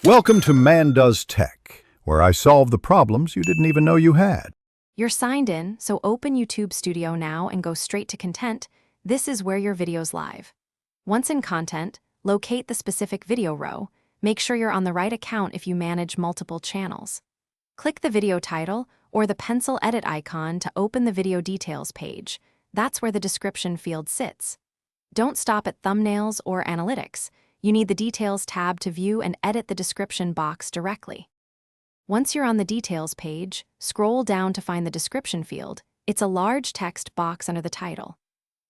Welcome to Man Does Tech, where I solve the problems you didn't even know you had. You're signed in, so open YouTube Studio now and go straight to Content. This is where your video's live. Once in Content, locate the specific video row. Make sure you're on the right account if you manage multiple channels. Click the video title or the pencil edit icon to open the video details page. That's where the description field sits. Don't stop at thumbnails or analytics. You need the Details tab to view and edit the description box directly. Once you're on the Details page, scroll down to find the description field. It's a large text box under the title.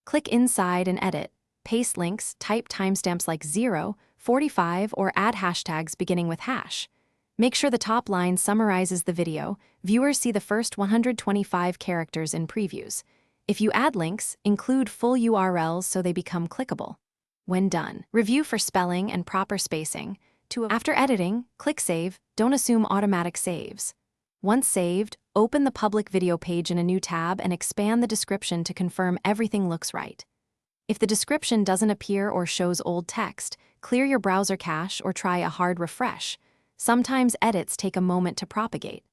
Click inside and edit. Paste links, type timestamps like 0, 45, or add hashtags beginning with hash. Make sure the top line summarizes the video. Viewers see the first 125 characters in previews. If you add links, include full URLs so they become clickable. When done, review for spelling and proper spacing. After editing, click Save. Don't assume automatic saves. Once saved, open the public video page in a new tab and expand the description to confirm everything looks right. If the description doesn't appear or shows old text, clear your browser cache or try a hard refresh. Sometimes edits take a moment to propagate.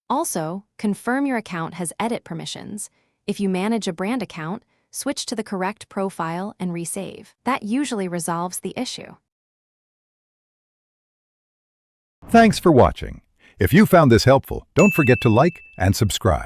Also, confirm your account has edit permissions. If you manage a brand account, switch to the correct profile and resave. That usually resolves the issue. Thanks for watching. If you found this helpful, don't forget to like and subscribe.